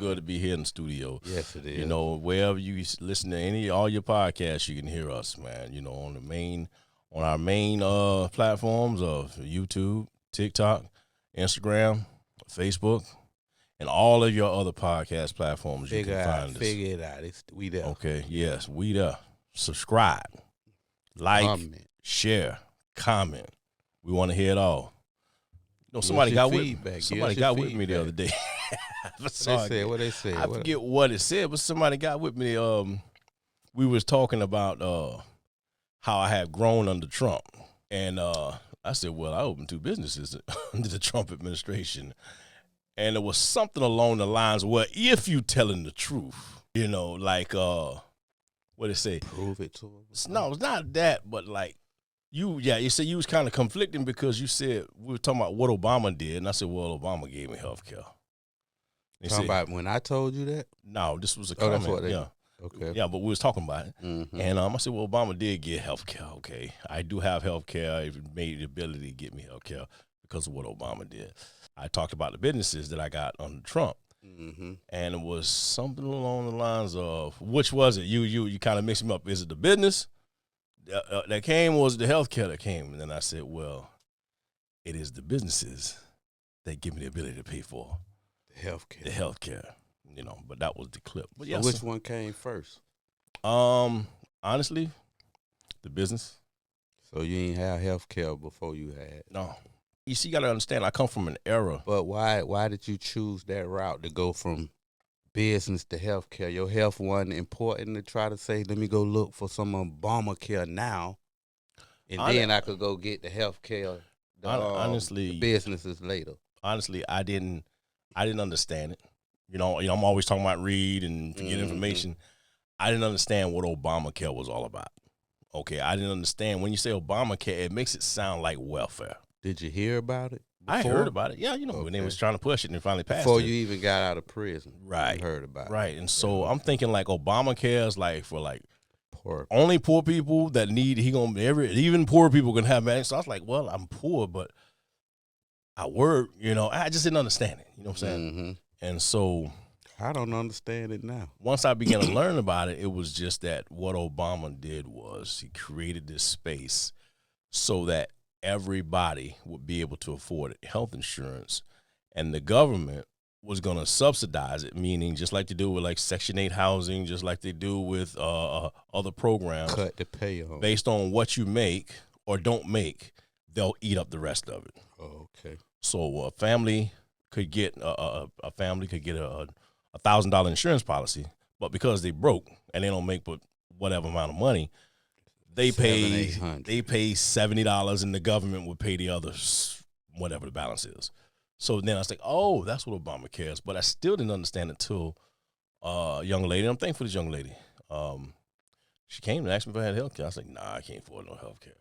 good to be here in the studio. Yes, it is. You know, wherever you listen to all your podcasts, you can hear us, man. You know, on our main platforms of YouTube, TikTok, Instagram, Facebook, and all of your other podcast platforms. You can find us. Figure it out. We there. Okay, yes, we there. Subscribe, like, share, comment. We want to hear it all. You know, somebody got with me the other day. What they said? I forget what it said, but somebody got with me. We was talking about how I had grown under Trump, and I said, well, I opened 2 businesses under the Trump administration, and it was something along the lines of, well, if you telling the truth, you know, like what did it say? Prove it to them. No, it's not that, but like. You said you was kind of conflicting because you said we were talking about what Obama did, and I said, well, Obama gave me health care. Talking about when I told you that? No, this was a comment. That's what yeah. Okay. Yeah, but we was talking about it. Mm-hmm. And I said, well, Obama did get health care. Okay. I do have health care. It made the ability to get me health care because of what Obama did. I talked about the businesses that I got under Trump. Mm-hmm. And it was something along the lines of, which was it? You kind of mixed them up. Is it the business that came, or was it the health care that came? And then I said, well, it is the businesses that give me the ability to pay for the health care. You know, but that was the clip. But so which one came first? Honestly, the business. So you ain't have health care before you had? No. You see, you got to understand, I come from an era. But why did you choose that route to go from business to health care? Your health wasn't important to try to say, let me go look for some Obamacare now, and then I could go get the health care, the businesses later. Honestly, I didn't understand it. You know, I'm always talking about read and get information. I didn't understand what Obamacare was all about. Okay, I didn't understand. When you say Obamacare, it makes it sound like welfare. Did you hear about it before? I heard about it. Yeah, you know, when they was trying to push it and finally passed it. Before you even got out of prison. Right. You heard about it. Right. And so I'm thinking like Obamacare is like for like poor. Only poor people that need, even poor people can have money. So I was like, well, I'm poor, but I work, you know, I just didn't understand it. You know what I'm saying? Mm-hmm. And so I don't understand it now. Once I began to learn about it, it was just that what Obama did was he created this space so that everybody would be able to afford health insurance, and the government was going to subsidize it, meaning just like they do with like Section 8 housing, just like they do with other programs. Cut the pay on. Based on what you make or don't make, they'll eat up the rest of it. Oh, okay. So a family could get a $1,000 insurance policy, but because they broke and they don't make but whatever amount of money, they pay $70, and the government would pay the others whatever the balance is. So then I was like, oh, that's what Obamacare is. But I still didn't understand it until a young lady. I'm thankful for this young lady. She came and asked me if I had health care. I was like, nah, I can't afford no health care.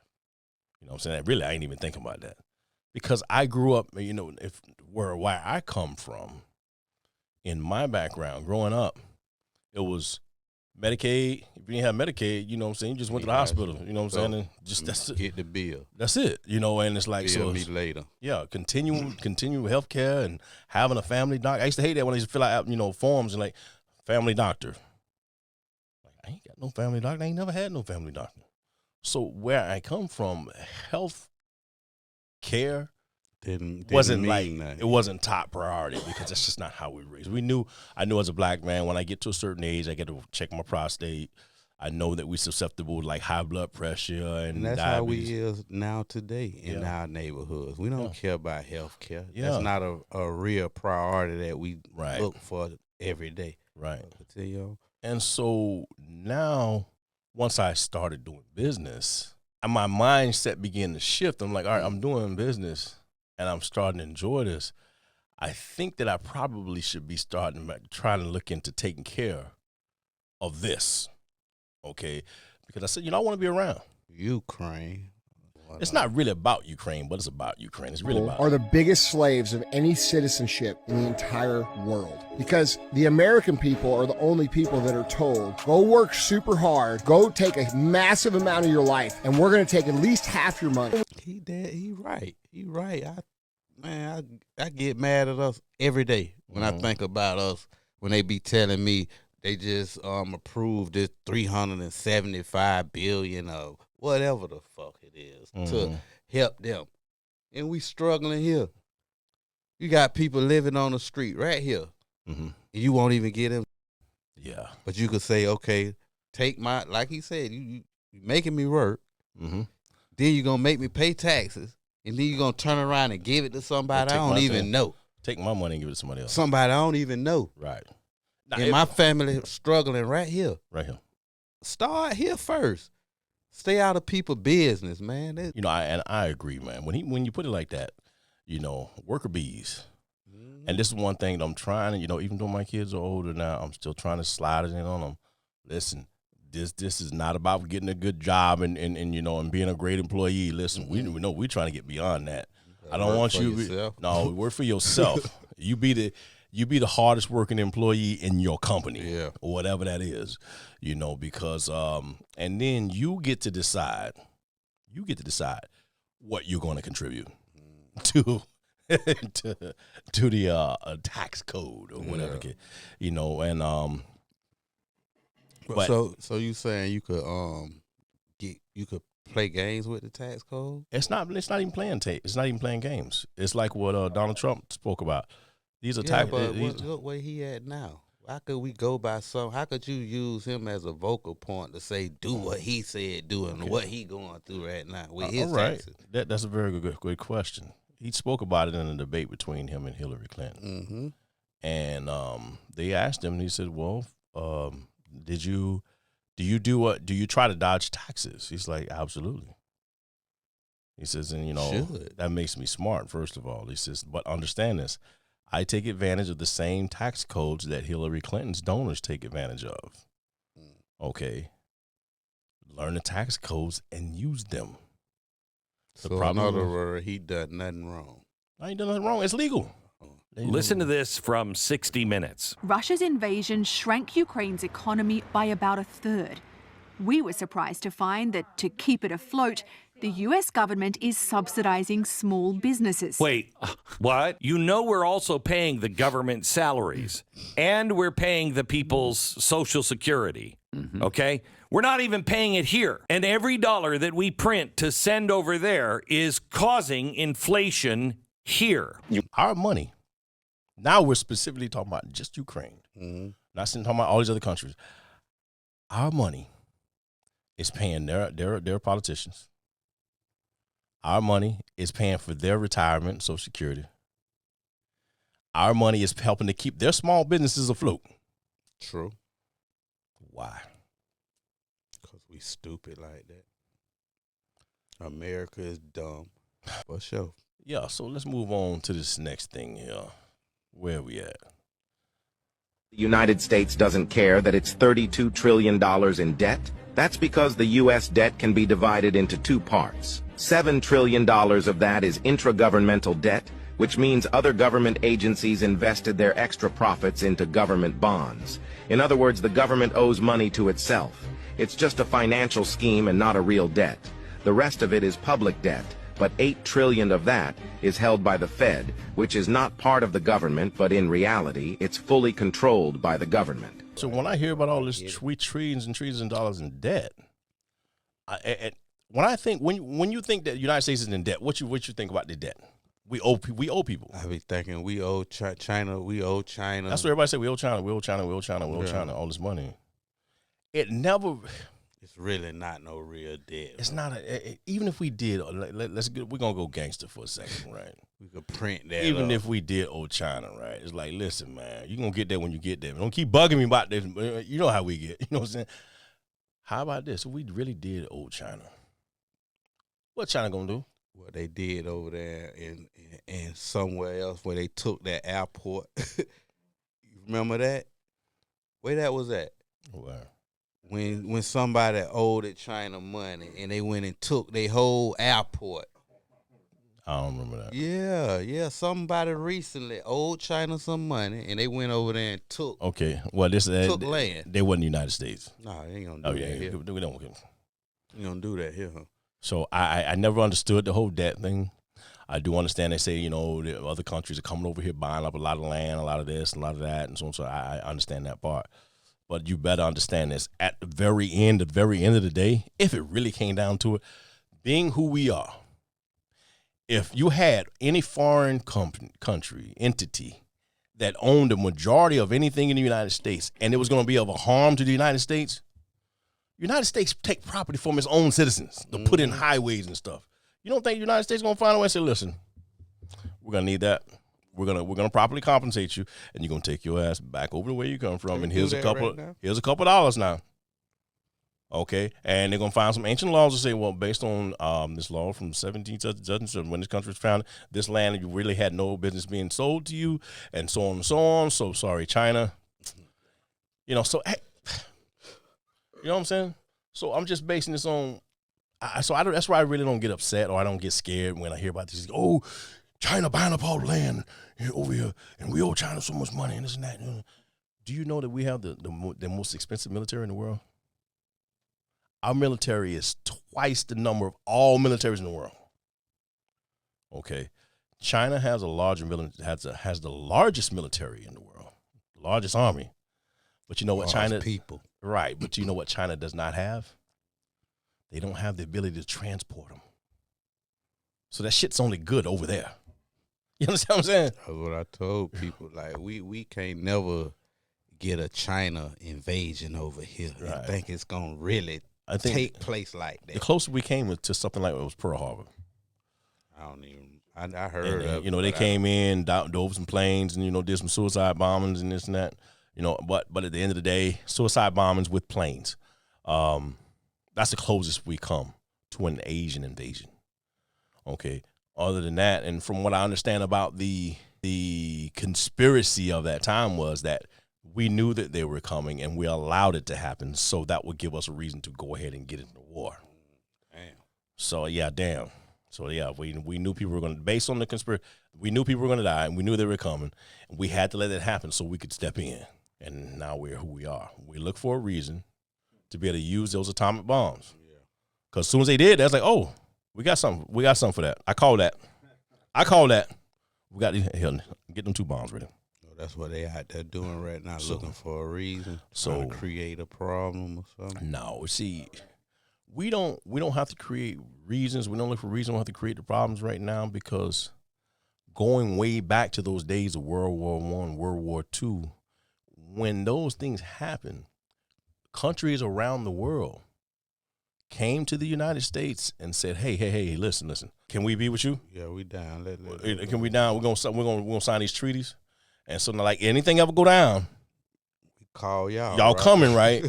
You know what I'm saying? Really, I ain't even thinking about that. Because I grew up, you know, where I come from, in my background, growing up, it was Medicaid. If you didn't have Medicaid, you know what I'm saying, you just went to the hospital. You know what I'm saying? And just that's it. Get the bill. That's it. You know, and it's like bill me later. Yeah, continue health care and having a family doctor. I used to hate that when I used to fill out, you know, forms and like family doctor. Like, I ain't got no family doctor. I ain't never had no family doctor. So where I come from, health care wasn't like that. It wasn't top priority because that's just not how we raised. I knew as a black man, when I get to a certain age, I get to check my prostate. I know that we're susceptible to like high blood pressure and that's diabetes. How we is now today in our neighborhoods. We don't care about health care. Yeah. That's not a real priority that we look for every day. Right. You know? And so now, once I started doing business, and my mindset began to shift. I'm like, all right, I'm doing business and I'm starting to enjoy this. I think that I probably should be trying to look into taking care of this. Okay. Because I said, you know, I want to be around. Ukraine. It's not really about Ukraine, but it's about Ukraine. It's really about are the biggest slaves of any citizenship in the entire world. Because the American people are the only people that are told, go work super hard, go take a massive amount of your life, and we're going to take at least half your money. He right. I get mad at us every day when I think about us when they be telling me they just approved this $375 billion of whatever the fuck it is to help them, and we struggling here. You got people living on the street right here, and you won't even get them. Yeah, but you could say, okay, take my, like he said, you making me work. Then you're gonna make me pay taxes, and then you're gonna turn around and give it to somebody I don't even know. Take my money and give it to somebody else. Somebody I don't even know. Right. Now, and my family struggling right here. Right here. Start here first. Stay out of people's business, man. You know, I agree, man. When you put it like that, you know, worker bees. And this is one thing that I'm trying to, you know, even though my kids are older now, I'm still trying to slide it in on them. Listen, this is not about getting a good job and you know, and being a great employee. Listen, we know we're trying to get beyond that. I don't want you. No, work for yourself. You be the hardest working employee in your company, or whatever that is, you know, because and then you get to decide what you're going to contribute to the tax code or whatever, you know, and but so you saying you could play games with the tax code? It's not even playing it's not even playing games. It's like what Donald Trump spoke about. These are tax. But look where he at now. How could we go by how could you use him as a vocal point to say do what he said do and what he going through right now with his taxes? That's a very good question. He spoke about it in a debate between him and Hillary Clinton. And they asked him, and he said, well, do you try to dodge taxes? He's like, absolutely. He says, and you know, that makes me smart, first of all. He says, but understand this, I take advantage of the same tax codes that Hillary Clinton's donors take advantage of. Okay. Learn the tax codes and use them. So in other words, he done nothing wrong. I ain't done nothing wrong. It's legal. Listen to this from 60 Minutes. Russia's invasion shrank Ukraine's economy by about a third. We were surprised to find that to keep it afloat, the US government is subsidizing small businesses. Wait, what? You know we're also paying the government salaries, and we're paying the people's Social Security, okay? We're not even paying it here. And every dollar that we print to send over there is causing inflation here. Our money. Now we're specifically talking about just Ukraine. Not talking about all these other countries. Our money is paying their politicians. Our money is paying for their retirement, Social Security. Our money is helping to keep their small businesses afloat. True. Why? Because we stupid like that. America is dumb. For sure. Yeah, so let's move on to this next thing here. Where are we at? The United States doesn't care that it's $32 trillion in debt. That's because the U.S. debt can be divided into two parts. $7 trillion of that is intragovernmental debt, which means other government agencies invested their extra profits into government bonds. In other words, the government owes money to itself. It's just a financial scheme and not a real debt. The rest of it is public debt, but $8 trillion of that is held by the Fed, which is not part of the government, but in reality, it's fully controlled by the government. So when I hear about all this trillions and trillions of dollars in debt, when you think that the United States is in debt, what you think about the debt? We owe people. I be thinking we owe China. We owe China. That's what everybody say. We owe China. We owe China. We owe China. We owe China. All this money. It never. It's really not no real debt. It's not even if we did. We're gonna go gangster for a second, right? We could print that. Even if we did owe China, right? It's like, listen, man, you gonna get there when you get there. Don't keep bugging me about this. You know how we get. You know what I'm saying? How about this? If we really did owe China, what China gonna do? What they did over there and somewhere else where they took that airport. You remember that? Where that was at? Where? When somebody owed China money and they went and took their whole airport. I don't remember that. Yeah. Somebody recently owed China some money and they went over there and took. Okay. Well, took land. They wasn't the United States. No, they ain't gonna do that here. We don't. You gonna do that here, huh? So I never understood the whole debt thing. I do understand they say, you know, the other countries are coming over here buying up a lot of land, a lot of this, a lot of that, and so on. So I understand that part. But you better understand this. At the very end of the day, if it really came down to it, being who we are, if you had any foreign country, entity that owned the majority of anything in the United States, and it was going to be of a harm to the United States take property from its own citizens to put in highways and stuff. You don't think the United States is going to find a way and say, listen, we're going to need that. We're gonna properly compensate you, and you're gonna take your ass back over the way you come from, and here's a couple dollars now. Okay, and they're gonna find some ancient laws to say, well, based on this law from 17 when this country was founded, this land you really had no business being sold to you, and so on and so on. So sorry, China. You know, so hey, you know what I'm saying? So I'm just basing this on. That's why I really don't get upset or I don't get scared when I hear about this. Oh, China buying up all the land here, over here, and we owe China so much money and this and that. Do you know that we have the most expensive military in the world? Our military is twice the number of all militaries in the world. Okay, China has has the largest military in the world, largest army. But you know what China people, right? But you know what China does not have? They don't have the ability to transport them. So that shit's only good over there. You understand what I'm saying? That's what I told people. Like, we can't never get a China invasion over here. Right. I think it's going to really take place like that. The closer we came to something like it was Pearl Harbor. I heard of it. They came in, dove some planes, and, did some suicide bombings and this and that. But at the end of the day, suicide bombings with planes. That's the closest we come to an Asian invasion. Okay. Other than that, and from what I understand about the conspiracy of that time was that we knew that they were coming and we allowed it to happen, so that would give us a reason to go ahead and get into war. Damn. So damn. So we knew people were going to, based on the conspiracy, we knew people were going to die, and we knew they were coming, and we had to let it happen so we could step in. And now we're who we are. We look for a reason to be able to use those atomic bombs. Because as soon as they did, that's like, oh, we got something. We got something for that. I call that. We got get them 2 bombs ready. That's what they out there doing right now, looking for a reason, trying to create a problem or something. No, see, we don't have to create reasons. We don't look for reasons. We have to create the problems right now, because going way back to those days of World War I, World War II, when those things happened, countries around the world came to the United States and said, hey, listen, can we be with you? Yeah, we down. Can we down? We're gonna sign these treaties. And so, like, anything ever go down, we call y'all. Y'all right? Coming, right?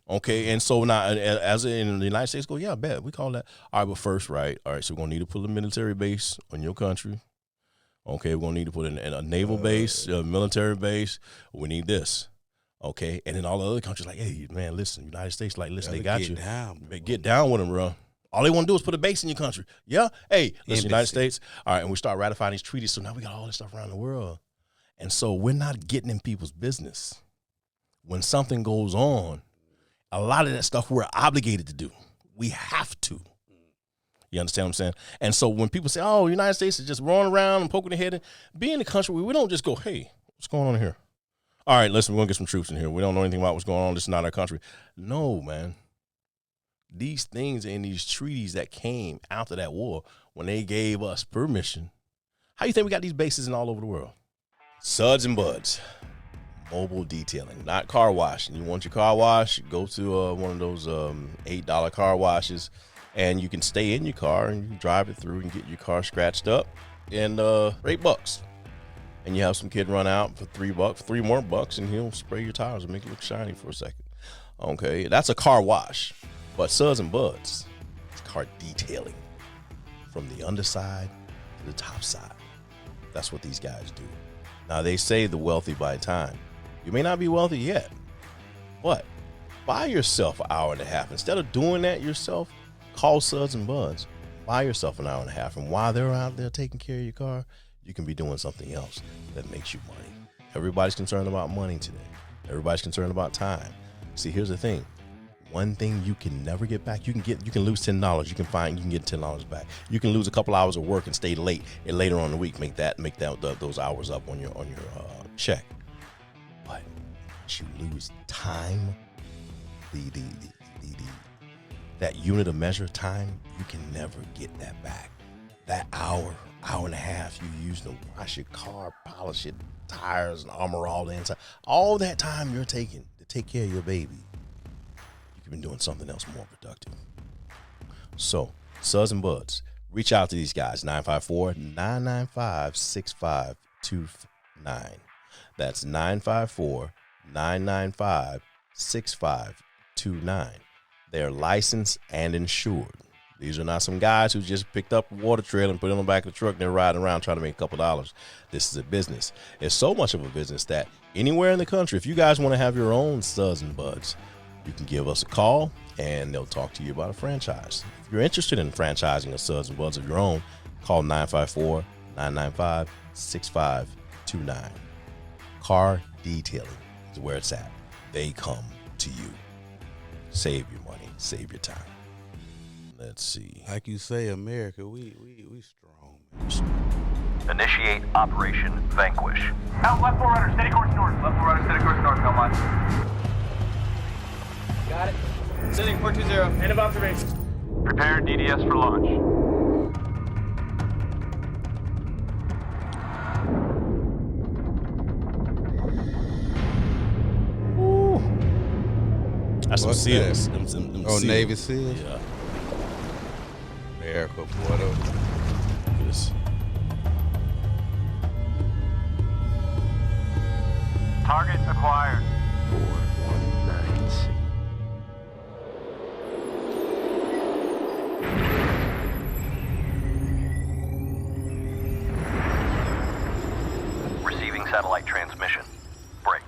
Okay. And so now, as in the United States, I bet we call that. All right, but first, right? All right, so we're gonna need to put a military base on your country. Okay, we're gonna need to put in a naval base, a military base. We need this. Okay, and then all the other countries like, hey, man, listen, United States, like, listen, they got you. Get down with them, bro. All they want to do is put a base in your country. Yeah? Hey, listen, United States. All right, and we start ratifying these treaties, so now we got all this stuff around the world. And so we're not getting in people's business. When something goes on, a lot of that stuff we're obligated to do. We have to. You understand what I'm saying? And so when people say, oh, United States is just rolling around and poking their head in, be in the country where we don't just go, hey, what's going on here? All right, listen, we're going to get some troops in here. We don't know anything about what's going on. This is not our country. No, man. These things and these treaties that came after that war, when they gave us permission, how do you think we got these bases in all over the world? Suds and Buds, mobile detailing, not car washing. You want your car wash, go to one of those $8 car washes, and you can stay in your car and you can drive it through and get your car scratched up and $8. And you have some kid run out for $3, $3 more, and he'll spray your tires and make it look shiny for a second. Okay, that's a car wash. But Suds and Buds, it's car detailing from the underside to the top side. That's what these guys do. Now, they say the wealthy buy time. You may not be wealthy yet, but buy yourself an hour and a half. Instead of doing that yourself, call Suds and Buds. Buy yourself an hour and a half. And while they're out there taking care of your car, you can be doing something else that makes you money. Everybody's concerned about money today. Everybody's concerned about time. See, here's the thing. one thing you can never get back. You can lose $10. You can get $10 back. You can lose a couple hours of work and stay late, and later on in the week make those hours up on your check. But you lose time, that unit of measure time, you can never get that back. That hour and a half you use to wash your car, polish your tires, and armor all the inside, all that time you're taking to take care of your baby, you've been doing something else more productive. So, Suds and Buds, reach out to these guys, 954-995-6529. That's 954-995-6529. They're licensed and insured. These are not some guys who just picked up a water trailer and put it on the back of the truck and they're riding around trying to make a couple dollars. This is a business. It's so much of a business that anywhere in the country, if you guys want to have your own Suds and Buds, you can give us a call and they'll talk to you about a franchise. If you're interested in franchising a Suds and Buds of your own, call 954-995-6529. Car Detailing is where it's at. They come to you. Save your money, save your time. Let's see. Like you say, America, we strong. Initiate Operation Vanquish. Out left 4 runner, steady course north. Left 4 runner, steady course north, Belmont. Got it. Sending 420. End of observation. Prepare DDS for launch. That's some What's SEALs. that? Them Oh, SEALs. Navy SEALs? Yeah. America, boy, though. Look at this. Target acquired. 419C. Receiving satellite transmission. Break.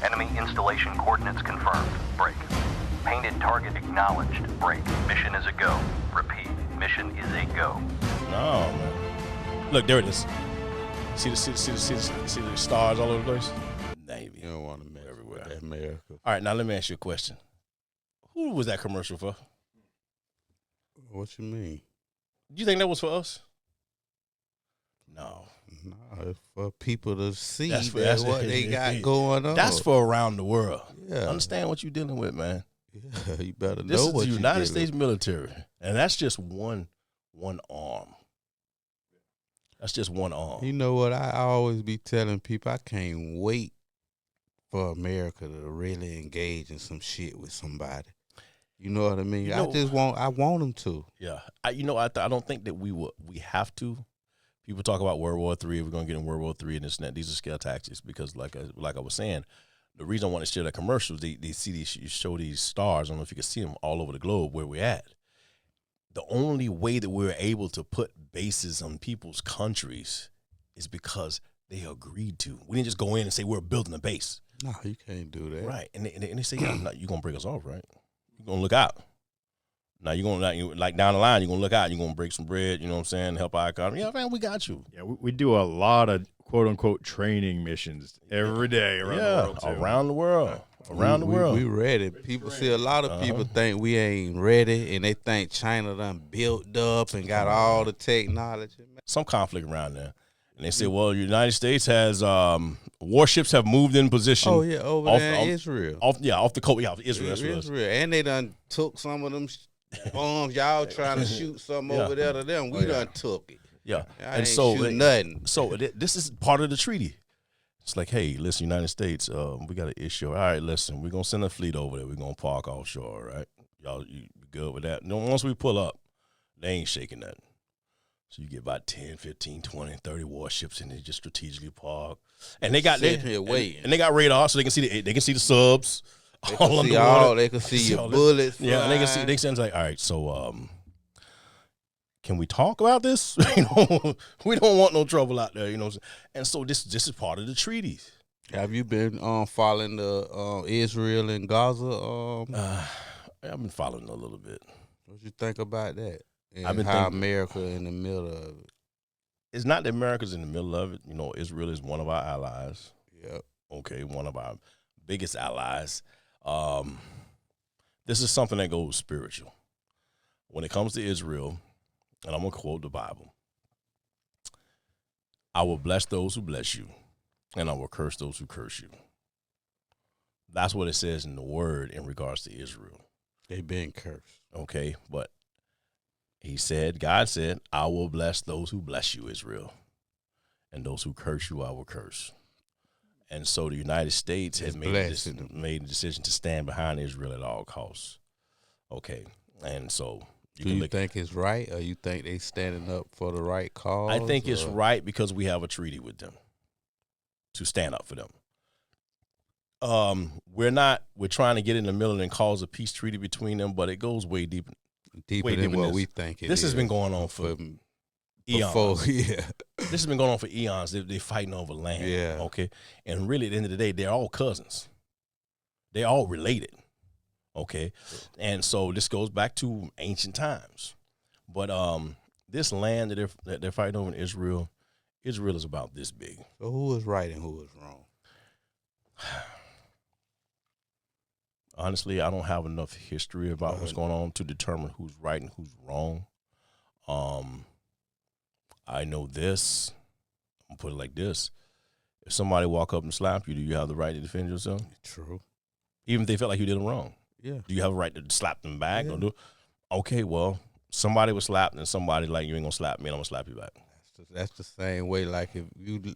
Enemy installation coordinates confirmed. Break. Painted target acknowledged. Break. Mission is a go. Repeat. Mission is a go. No, man. Look, there it is. See the stars all over the place? Navy. You don't want to mess Everywhere. with that America. All right, now let me ask you a question. Who was that commercial for? What you mean? Do you think that was for us? No. No, it's for people to see That's what they got going on. That's for around the world. Yeah. Understand what you're dealing with, man. Yeah, you better This know is what the you're United dealing States military, and that's just one arm. That's just one arm. You know what? I always be telling people I can't wait for America to really engage in some shit with somebody. You know what I mean? You know, I want them to. Yeah. I don't think that we have to. People talk about World War III. We're going to get in World War III and this and that. These are scare tactics because, like I was saying, the reason I want to share that commercials, they see these, you show these stars. I don't know if you can see them all over the globe where we're at. The only way that we're able to put bases on people's countries is because they agreed to. We didn't just go in and say we're building a base. No, you can't do that. Right. And they say, yeah, you're going to break us off, right? You're going to look out. Now, you're going to, like down the line, you're going to look out. You're going to break some bread, you know what I'm saying, help our economy. Yeah, man, we got you. Yeah, we do a lot of quote-unquote training missions every day around the world, too. Around the world. Around the world. We ready. People see a lot of people think we ain't ready, and they think China done built up and got all the technology. Some conflict around there. And they say, well, the United States has warships have moved in position. Oh, yeah, over there in Israel. Off the coast. Yeah, Israel. That's what it is. Israel. And they done took some of them bombs. Y'all trying to shoot something over there to them. We done took it. Yeah. I ain't shoot nothing. So this is part of the treaty. It's like, hey, listen, United States, we got an issue. All right, listen, we're going to send a fleet over there. We're going to park offshore, right? Y'all, you good with that? No, once we pull up, they ain't shaking that. So you get about 10, 15, 20, 30 warships and they just strategically park. And they got and they got radar so they can see the subs. They can see all. They can see your bullets. Yeah, and they can see. They can like, all right, so can we talk about this? We don't want no trouble out there, And so this is part of the treaties. Have you been following the Israel and Gaza? I've been following a little bit. What you think about that? And I've been how thinking, America in the middle of it. It's not that America's in the middle of it. Israel is one of our allies. Yep. Okay, one of our biggest allies. this is something that goes spiritual. When it comes to Israel, and I'm going to quote the Bible, I will bless those who bless you, and I will curse those who curse you. That's what it says in the word in regards to Israel. They've been cursed. Okay, but God said, I will bless those who bless you, Israel, and those who curse you, I will curse. And so the United States has made a decision to stand behind Israel at all costs. Okay, and so do you think it's right, or you think they standing up for the right cause? I think it's right because we have a treaty with them to stand up for them. We're trying to get in the middle and cause a peace treaty between them, but it goes way deeper than what we think it is. This has been going on for eons. This has been going on for eons. They're fighting over land. Yeah. Okay. And really, at the end of the day, they're all cousins. They're all related. Okay. And so this goes back to ancient times. But this land that they're fighting over in Israel is about this big. So who is right and who is wrong? Honestly, I don't have enough history about what's going on to determine who's right and who's wrong. I know this. I'm gonna put it like this: if somebody walk up and slap you, do you have the right to defend yourself? True. Even if they felt like you did them wrong. Yeah. Do you have a right to slap them back? Yeah. Okay, well, somebody was slapped, and somebody like, you ain't gonna slap me, and I'm gonna slap you back. That's the same way. Like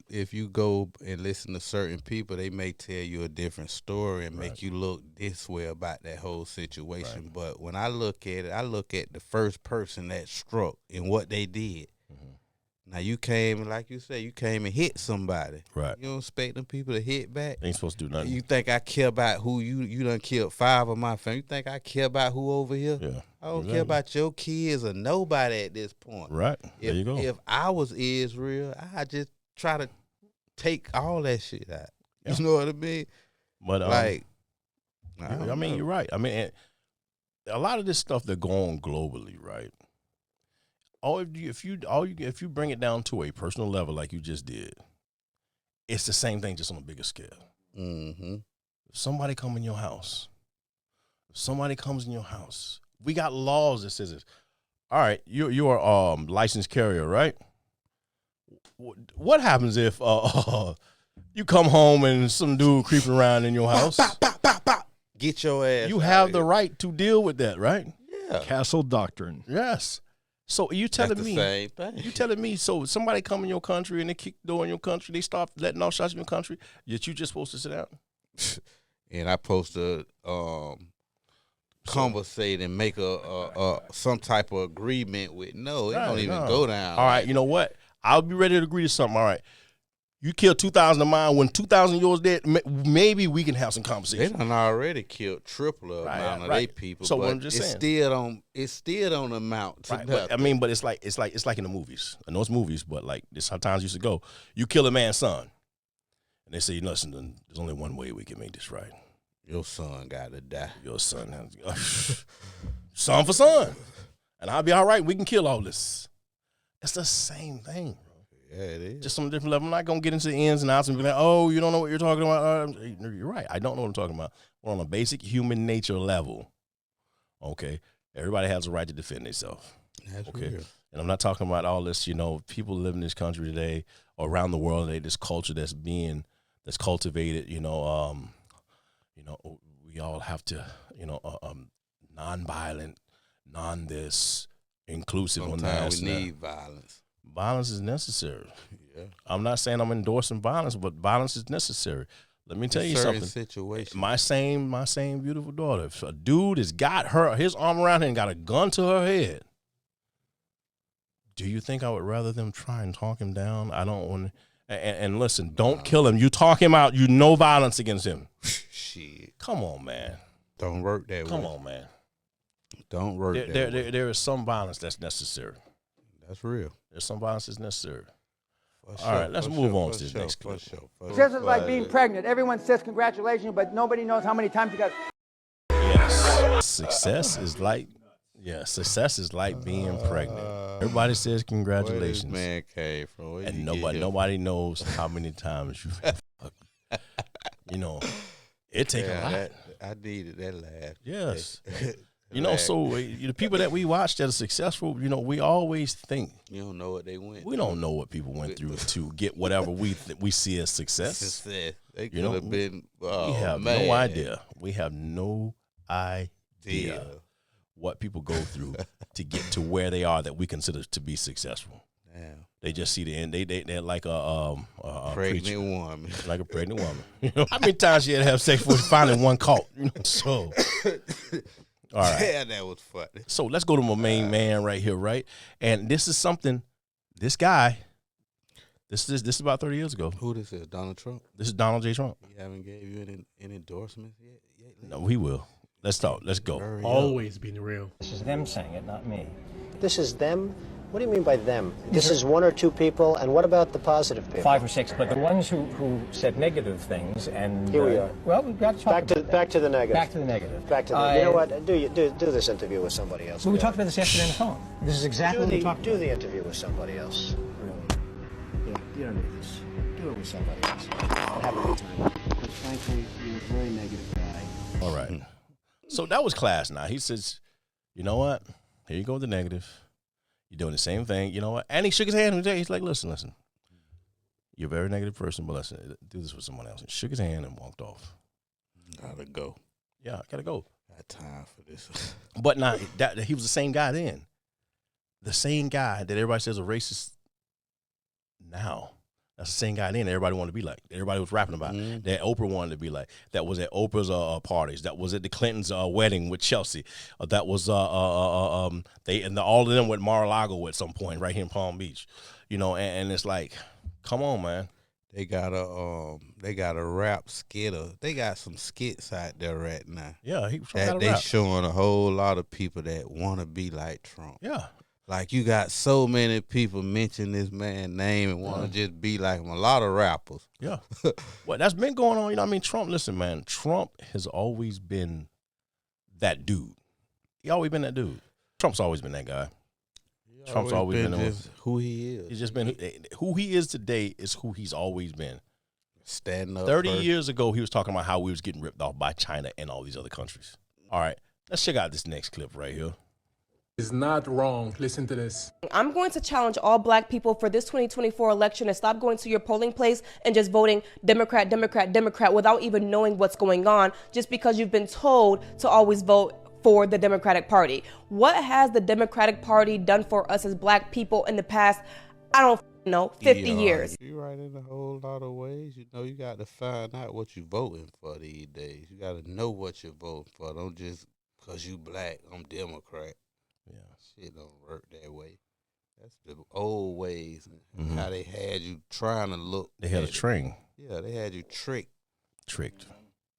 if you go and listen to certain people, they may tell you a different story and make you look this way about that whole situation. Right. But when I look at it, I look at the first person that struck and what they did. Mm-hmm. Now you came, like you said, you came and hit somebody. Right. You don't expect them people to hit back. They ain't supposed to do nothing. You think I care about who you done killed 5 of my family? You think I care about who over here? Yeah. I don't care about your kids or nobody at this point. Right. There you go. If I was Israel, I just try to take all that shit out. Yeah. You know what I mean? But I mean, you're right. I mean, a lot of this stuff that go on globally, right? If you bring it down to a personal level, like you just did, it's the same thing, just on a bigger scale. Mm-hmm. If somebody comes in your house, we got laws that says this. All right, you are licensed carrier, right? What happens if you come home and some dude creeping around in your house? Get your ass. You have the right to deal with that, right? Yeah. Castle doctrine. Yes. So you telling That's me the same thing. You telling me so somebody come in your country and they kick the door in your country, they start letting off shots in your country, yet you just supposed to sit down? And I supposed to conversate and make a some type of agreement with. No, it don't even go down. All right, you know what? I'll be ready to agree to something. All right, you killed 2,000 of mine. When 2,000 of yours dead, maybe we can have some conversation. They done already killed triple amount of their people. So but what I'm just saying, it still don't amount to nothing. But it's like in the movies. I know it's movies, but like this how times used to go. You kill a man's son, and they say, listen, there's only one way we can make this right. Your son got to die. Your son has to go. Son for son. And I'll be all right. We can kill all this. It's the same thing, bro. Yeah, it is. Just on a different level. I'm not going to get into the ins and outs and be like, oh, you don't know what you're talking about. You're right. I don't know what I'm talking about. We're on a basic human nature level. Okay. Everybody has a right to defend themselves. That's okay. Real. And I'm not talking about all this, people live in this country today or around the world today, this culture that's cultivated, we all have to, non-violent, non-this, inclusive. Sometimes we need violence. Violence is necessary. Yeah. I'm not saying I'm endorsing violence, but violence is necessary. Let me tell you something. Situation. My same beautiful daughter. If a dude has got his arm around her and got a gun to her head, do you think I would rather them try and talk him down? I don't want to. And listen, don't kill him. You talk him out. You know violence against him. Shit. Come on, man. Don't work that way. Come on, man. Don't work that way. There is some violence that's necessary. That's real. There's some violence that's necessary. All right, let's move on to this next clip. Success is like being pregnant. Everyone says congratulations, but nobody knows how many times you got. Yes. Success is like being pregnant. Everybody says congratulations. Where this man came from. And nobody knows how many times you've it take a lot. I needed that laugh. Yes. You know, so the people that we watch that are successful, you know, we always think you don't know what they went. We don't know what people went through to get whatever we see as success. They could been. have been. We have no idea. We have no idea what people go through to get to where they are that we consider to be successful. Damn. They just see the end. They're like a pregnant preacher. woman, like a pregnant woman. You know, how many times you had to have sex before finally one caught? You know, so. All right. Yeah, that was funny. So let's go to my main man right here, right? And this is something. This guy. This is about 30 years ago. Who this is? Donald Trump. This is Donald J. Trump. He haven't gave you any endorsements yet. No, he will. Let's talk. Let's go. Always being real. This is them saying it, not me. This is them? What do you mean by them? This is one or two people, and what about the positive people? 5 or 6, but the ones who said negative things and... Here we are. Well, we've got to talk back to the negative. Back to the negative. Back to the... you know what? Do this interview with somebody else. Well, we talked about this yesterday on the phone. This is exactly what we talked about. Do the interview with somebody else. Really. You don't need this. Do it with somebody else. Have a good time. But frankly, you're a very negative guy. All right. So that was class now. He says, you know what? Here you go with the negative. You're doing the same thing. You know what? And he shook his hand. He's like, listen. You're a very negative person, but listen, do this with someone else. He shook his hand and walked off. Gotta go. Yeah, I gotta go. Got time for this. But now, he was the same guy then. The same guy that everybody says is a racist now. That's the same guy then everybody wanted to be like. Everybody was rapping about that Oprah wanted to be like. That was at Oprah's parties. That was at the Clintons' wedding with Chelsea. That was all of them went Mar-a-Lago at some point right here in Palm Beach. You know, and it's like, come on, man. They got a rap skitter. They got some skits out there right now. Yeah, they showing a whole lot of people that want to be like Trump. Yeah. Like, you got so many people mention this man's name and want to just be like him. A lot of rappers. Yeah. Well, that's been going on. You know what I mean? Trump, listen, man. Trump has always been that dude. He always been that dude. Trump's always been that guy. Trump's always been just who he is. He's just been who he is today is who he's always been. Stand up. 30 years ago, he was talking about how we was getting ripped off by China and all these other countries. All right. Let's check out this next clip right here. It's not wrong. Listen to this. I'm going to challenge all black people for this 2024 election to stop going to your polling place and just voting Democrat, Democrat, Democrat without even knowing what's going on just because you've been told to always vote for the Democratic Party. What has the Democratic Party done for us as black people in the past, I don't know, 50 years? You're right in a whole lot of ways. You know, you got to find out what you're voting for these days. You got to know what you're voting for. Don't just because you black, I'm Democrat. Yeah, shit don't work that way. That's the old ways. How they had you trying to look. They had a train. Yeah, they had you tricked.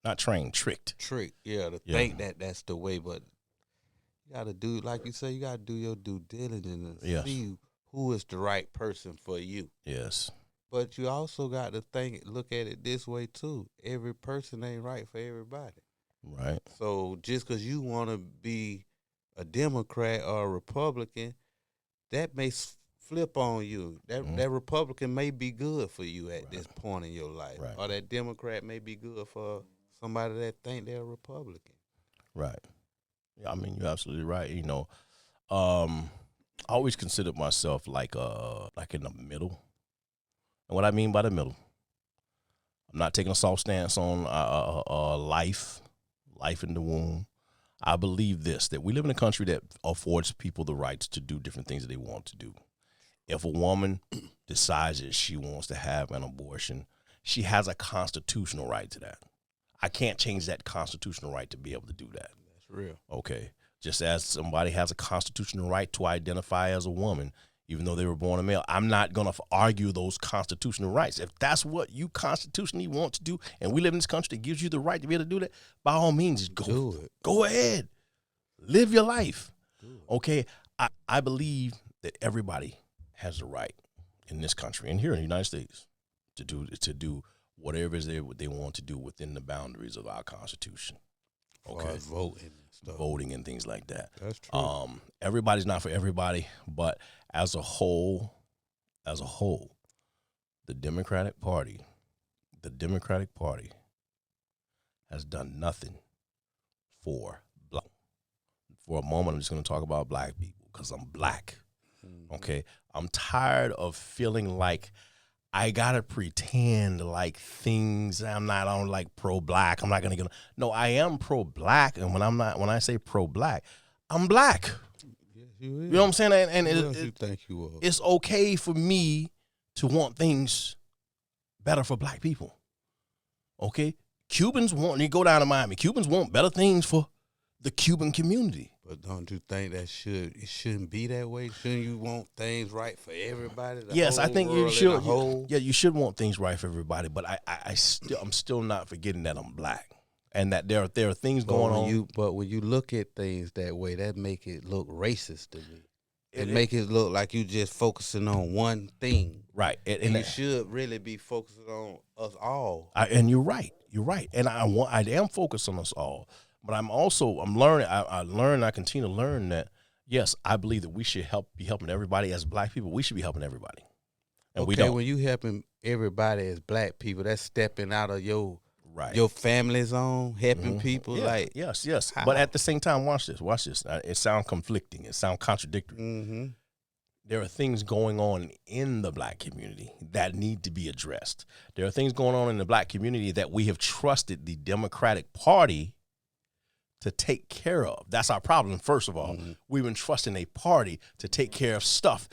Not trained, tricked. Yeah, to think that that's the way. But you got to do, like you say, you got to do your due diligence and see who is the right person for you. Yes. But you also got to look at it this way too. Every person ain't right for everybody. Right. So just because you want to be a Democrat or a Republican, that may flip on you. That Republican may be good for you at this point in your life. Right. Or that Democrat may be good for somebody that think they're a Republican. Right. Yeah, I mean, you're absolutely right. You know, I always considered myself like in the middle. And what I mean by the middle, I'm not taking a soft stance on life in the womb. I believe that we live in a country that affords people the rights to do different things that they want to do. If a woman decides that she wants to have an abortion, she has a constitutional right to that. I can't change that constitutional right to be able to do that. That's real. Okay. Just as somebody has a constitutional right to identify as a woman, even though they were born a male, I'm not going to argue those constitutional rights. If that's what you constitutionally want to do, and we live in this country that gives you the right to be able to do that, by all means, do it. Go ahead. Live your life. Okay? I believe that everybody has the right in this country and here in the United States to do whatever it is they want to do within the boundaries of our Constitution. Okay? Voting and things like that. That's true. Everybody's not for everybody, but as a whole, the Democratic Party has done nothing for black. For a moment, I'm just going to talk about black people because I'm black. Okay, I'm tired of feeling like I gotta pretend like things. I'm not on like pro-black. I'm not gonna get. No, I am pro-black, and when I say pro-black, I'm black. You know what I'm saying? And you think you are? It's okay for me to want things better for black people. Okay, Cubans want. You go down to Miami. Cubans want better things for the Cuban community. But don't you think it shouldn't be that way? Shouldn't you want things right for everybody? Yes, I think you should. You should want things right for everybody. But I'm still not forgetting that I'm black, and that there are things going on. But when you look at things that way, that make it look racist to me. It make it look like you just focusing on one thing, right? And you should really be focusing on us all. And you're right. You're right. And I am focused on us all. But I'm learning. I continue to learn that, yes, I believe that we should be helping everybody as black people. We should be helping everybody. And we don't. When you helping everybody as black people, that's stepping out of your right. Your family zone, helping people. Yeah. Like yes. But at the same time, watch this. It sounds conflicting. It sounds contradictory. Mm-hmm. There are things going on in the black community that need to be addressed. There are things going on in the black community that we have trusted the Democratic Party to take care of. That's our problem. First of all, we've been trusting a party to take care of stuff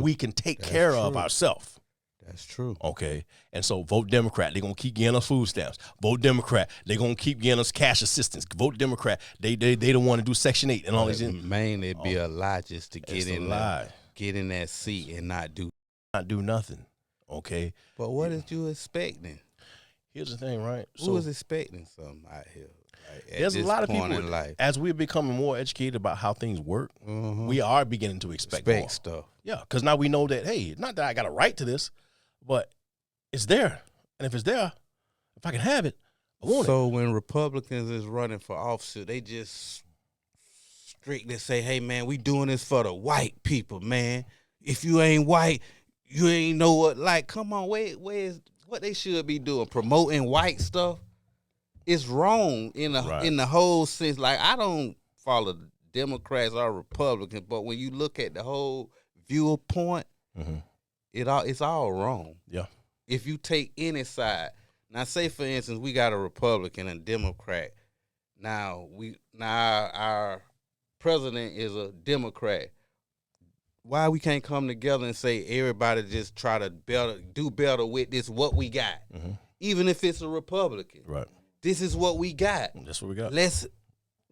we can take care of ourselves. That's true. Okay. And so vote Democrat. They're going to keep getting us food stamps. Vote Democrat. They're going to keep getting us cash assistance. Vote Democrat. They don't want to do Section 8 and all these. Mainly it'd be a lie just to get in that seat and not do nothing. Okay. But what is you expecting? Here's the thing, right? Who is expecting something out here? There's a lot of people in life. As we're becoming more educated about how things work, we are beginning to expect more stuff. Yeah, because now we know that, hey, not that I got a right to this, but it's there. And if it's there, if I can have it, I want it. So when Republicans is running for office, they just strictly say, hey, man, we doing this for the white people, man. If you ain't white, you ain't know what. Like, come on, where's what they should be doing? Promoting white stuff? It's wrong in the whole sense. Like, I don't follow Democrats or Republicans, but when you look at the whole viewpoint, it's all wrong. Yeah. If you take any side, now say for instance we got a Republican and Democrat. Now our president is a Democrat. Why we can't come together and say everybody just try to do better with this what we got, even if it's a Republican. Right. This is what we got. That's what we got. Let's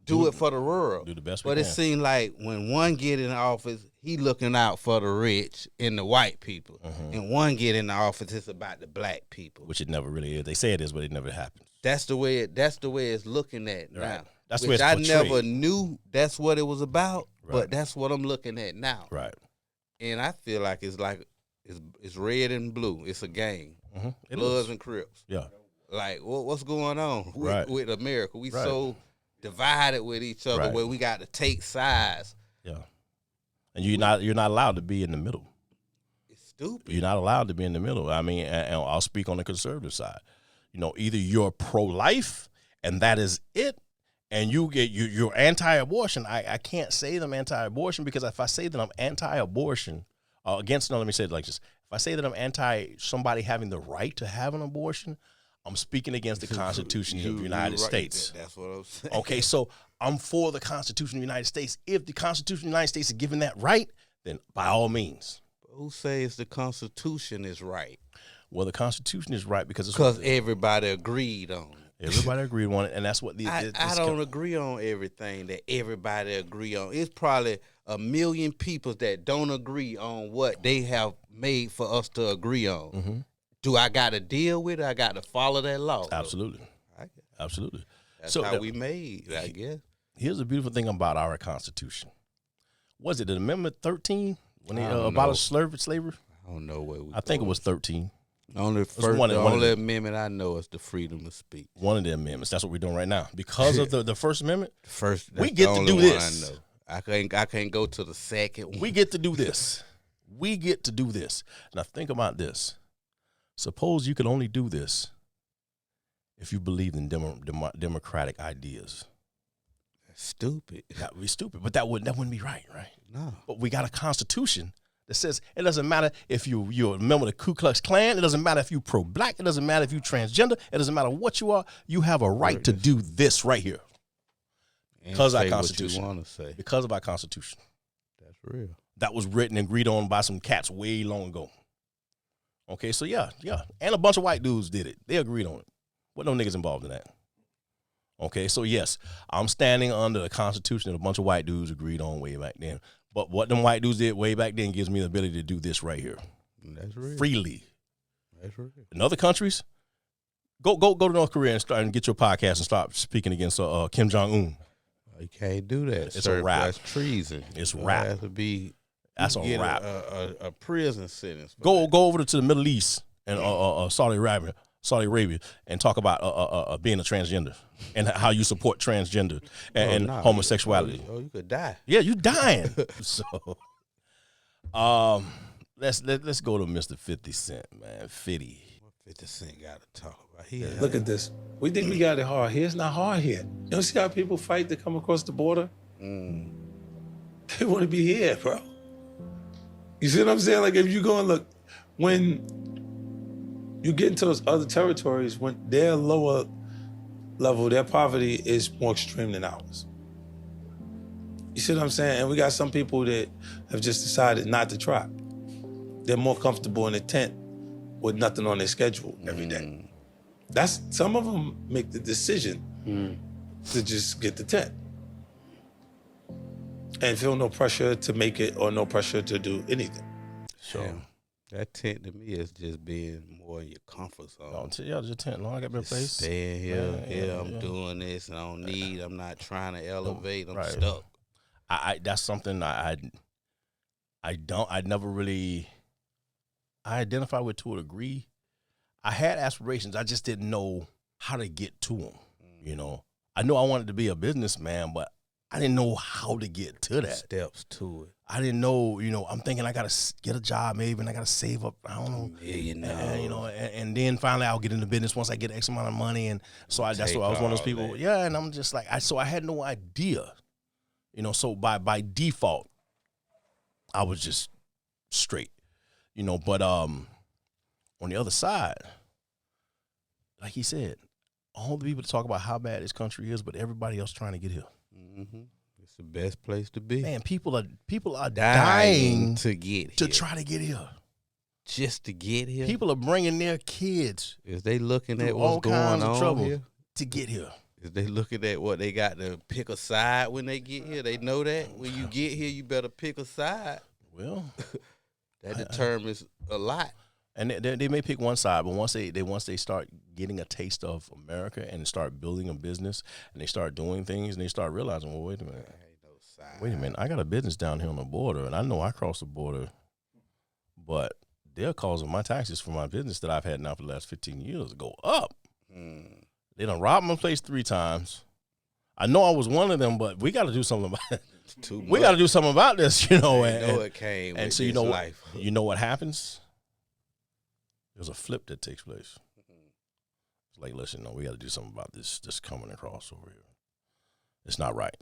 do it for the rural. Do the best we can. But it seems like when one get in office, he looking out for the rich and the white people. And one get in the office, it's about the black people. Which it never really is. They say it is, but it never happens. That's the way it's looking at now. That's which where I it's never knew that's what it was about, Right. but that's what I'm looking at now. Right. And I feel like it's red and blue. It's a game. Bloods and Crips. Yeah. Like what's going on with America? We Right. so divided with each other Right. where we got to take sides. Yeah. And you're not allowed to be in the middle. It's stupid. You're not allowed to be in the middle. I mean, and I'll speak on the conservative side. You know, either you're pro-life and that is it, and you're anti-abortion. I can't say that I'm anti-abortion because if I say that I'm anti-abortion let me say it like this. If I say that I'm anti somebody having the right to have an abortion, I'm speaking against the Constitution of the United States. That's what I'm saying. Okay, so I'm for the Constitution of the United States. If the Constitution of the United States is given that right, then by all means. But who says the Constitution is right? Well, the Constitution is right because everybody agreed on it. Everybody agreed on it, and that's what I don't agree on everything that everybody agree on. It's probably a million people that don't agree on what they have made for us to agree on. Do I got to deal with it? I got to follow that law? Absolutely. Absolutely. That's how we made, I guess. Here's the beautiful thing about our Constitution. Was it Amendment 13 when they abolished slavery? I don't know I think it was 13. The only amendment I know is the freedom of speech. One of the amendments. That's what we're doing right now. Because of the First Amendment, we get get to do this. I can't go to the second one. We get to do this. We get to do this. Now think about this. Suppose you could only do this if you believed in democratic ideas. Stupid. That would be stupid, but that wouldn't be right? No. But we got a constitution that says it doesn't matter if you're a member of the Ku Klux Klan. It doesn't matter if you're pro-black. It doesn't matter if you're transgender. It doesn't matter what you are. You have a right to do this right here. Because of our Constitution. What you want to say. Because of our Constitution. That's real. That was written and agreed on by some cats way long ago. Okay, so yeah. And a bunch of white dudes did it. They agreed on it. What no niggas involved in that? Okay, so yes, I'm standing under the Constitution that a bunch of white dudes agreed on way back then. But what them white dudes did way back then gives me the ability to do this right here. That's real. Freely. That's real. In other countries, go to North Korea and start and get your podcast and start speaking against Kim Jong-un. You can't do that. It's a rap. That's treason. It's rap. It has to be. That's a rap. A prison sentence. Go over to the Middle East and Saudi Arabia, and talk about being a transgender and how you support transgender and homosexuality. Oh, you could die. Yeah, you dying. So, let's go to Mr. 50 Cent, man. 50 Cent got to talk about. Look at this. We think we got it hard here. It's not hard here. You don't see how people fight to come across the border? They want to be here, bro. You see what I'm saying? Like, if you go and look, when you get into those other territories, when their lower level, their poverty is more extreme than ours. You see what I'm saying? And we got some people that have just decided not to try. They're more comfortable in a tent with nothing on their schedule every day. Some of them make the decision to just get the tent and feel no pressure to make it or no pressure to do anything. So that tent to me is just being more in your comfort zone. Yeah, just tent. Long I got my place. Staying here. I'm doing this, and I'm not trying to elevate. I'm stuck. That's something I never really identify with to a degree. I had aspirations. I just didn't know how to get to them. You know, I knew I wanted to be a businessman, but I didn't know how to get to that. Steps to it. I didn't know, I'm thinking I got to get a job maybe, and I got to save up, I don't know. And then finally I'll get into business once I get X amount of money. And so that's what I was one of those people. That. Yeah, and I'm just like, I had no idea. So by default, I was just straight. But on the other side, like he said, all the people to talk about how bad this country is, but everybody else trying to get here. Mm-hmm. It's the best place to be. Man, people are dying to get to here. try to get here. Just to get here. People are bringing their kids. Is they looking at what's going on here to get here? Is they looking at what they got to pick a side when they get here? They know that when you get here, you better pick a side. Well, that determines a lot. And they may pick one side, but once they start getting a taste of America and start building a business and they start doing things and they start realizing, well, wait a minute, I got a business down here on the border and I know I crossed the border, but they're causing my taxes for my business that I've had now for the last 15 years go up. They done robbed my place 3 times. I know I was one of them, but we got to do something about it. We got to do something about this, it came. And so life. You know what happens? There's a flip that takes place. It's like, listen, no, we got to do something about this coming across over here. It's not right.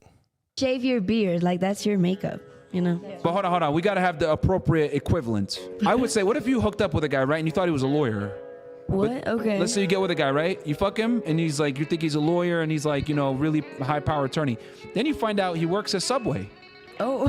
Shave your beard, like that's your makeup, But hold on. We got to have the appropriate equivalent. I would say, what if you hooked up with a guy, right, and you thought he was a lawyer? What? Okay. Let's say you get with a guy, right? You fuck him, and he's like, you think he's a lawyer, and he's like, really high power attorney. Then you find out he works at Subway. Oh.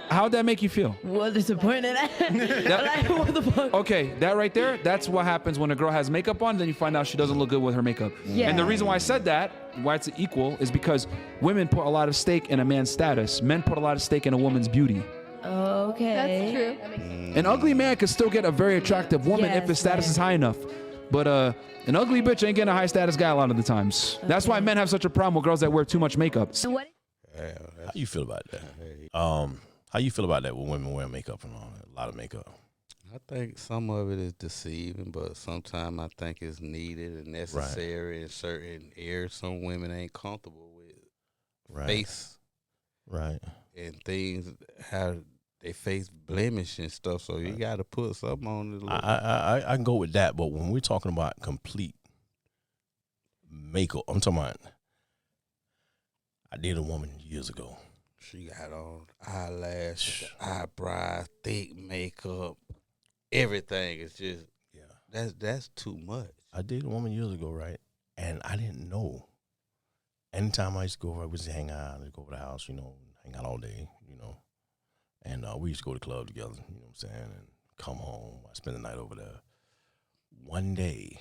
How'd that make you feel? Well, disappointed. Like, what the fuck? Okay, that right there, that's what happens when a girl has makeup on, then you find out she doesn't look good with her makeup. Yeah. And the reason why I said that, why it's equal, is because women put a lot of stake in a man's status. Men put a lot of stake in a woman's beauty. Okay. That's true. An ugly man can still get a very attractive woman if his status is high enough. But an ugly bitch ain't getting a high status guy a lot of the times. Okay. That's why men have such a problem with girls that wear too much makeup. So what? How you feel about that? How you feel about that when women wear makeup and all that? A lot of makeup. I think some of it is deceiving, but sometimes I think it's needed and necessary in certain areas. Some women ain't comfortable with face, and things how they face blemish and stuff. So you got to put something on it. I can go with that, but when we're talking about complete makeup, I'm talking about. I dated a woman years ago. She got on eyelashes, eyebrows, thick makeup, everything. It's just that's too much. I dated a woman years ago, right? And I didn't know. Anytime I used to go over, we used to hang out, I'd go over the house, you know, hang out all day, you know. And we used to go to the club together, you know what I'm saying, and come home. I spend the night over there. One day,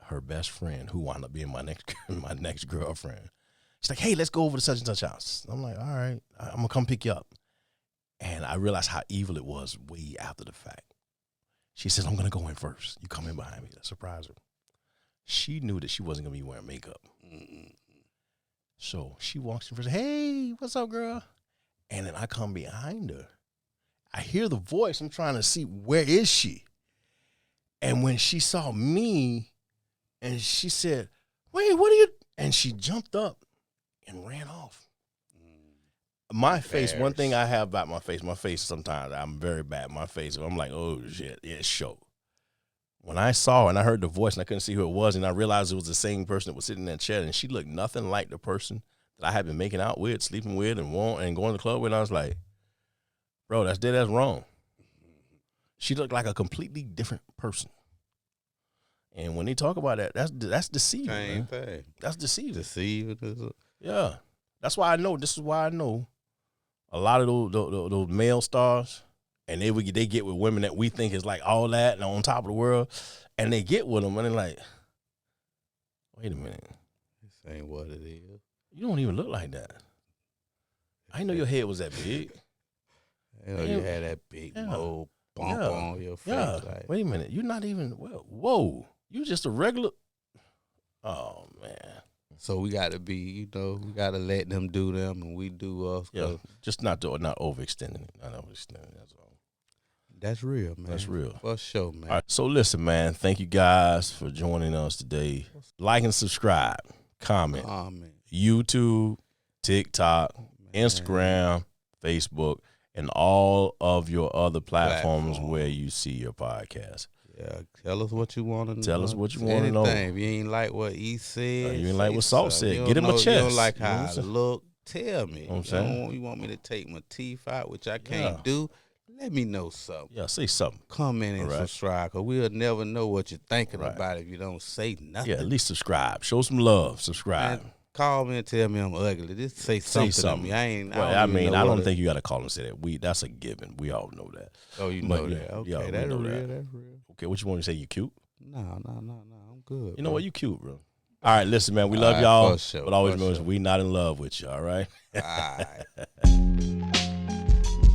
her best friend, who wound up being my next girlfriend, she's like, hey, let's go over to such and such house. I'm like, all right, I'm going to come pick you up. And I realized how evil it was way after the fact. She says, I'm going to go in first. You come in behind me. I surprise her. She knew that she wasn't going to be wearing makeup. So she walks in first. Hey, what's up, girl? And then I come behind her. I hear the voice. I'm trying to see, where is she? And when she saw me, and she said, wait, what are you? And she jumped up and ran off. My face, one thing I have about my face sometimes, I'm very bad at my face. I'm like, oh, shit, it's show. When I saw her and I heard the voice and I couldn't see who it was, and I realized it was the same person that was sitting in that chair, and she looked nothing like the person that I had been making out with, sleeping with, and going to the club with, and I was like, bro, that's wrong. She looked like a completely different person. And when they talk about that, that's deceiving. Same thing. That's deceiving. Deceiving. Yeah. That's why I know. This is why I know a lot of those male stars, and they get with women that we think is like all that and on top of the world, and they get with them, and they're like, wait a minute. This ain't what it is. You don't even look like that. I didn't know your head was that big. Hell, you had that big old bump on your face. Yeah. Like, wait a minute. You're not even, whoa. You just a regular. Oh, man. So we got to be, we got to let them do them and we do us. Yeah, just not overextending it. Not overextending it, that's all. That's real, man. That's real. For sure, man. All right, so listen, man. Thank you guys for joining us today. Like and subscribe. Comment. YouTube, TikTok, Instagram, Facebook, and all of your other platforms where you see your podcast. Yeah, tell us what you want to know. Tell us what you want to know. If you ain't like what he said, you ain't like what Salt said, get him a chest. You don't like how I look, tell me. I'm saying? You want me to take my teeth out, which I can't do, let me know something. Yeah, say something. Comment and subscribe, because we'll never know what you're thinking about if you don't say nothing. Yeah, at least subscribe. Show some love. Subscribe. Man, call me and tell me I'm ugly. Just say something to me. I don't think you got to call and say that. That's a given. We all know that. Oh, you know that. Okay, that's real. That's real. Okay, what you want me to say? You cute? No. I'm good. You know what? You cute, bro. All right, listen, man. We love y'all. But always remember, we not in love with you, all right? All right.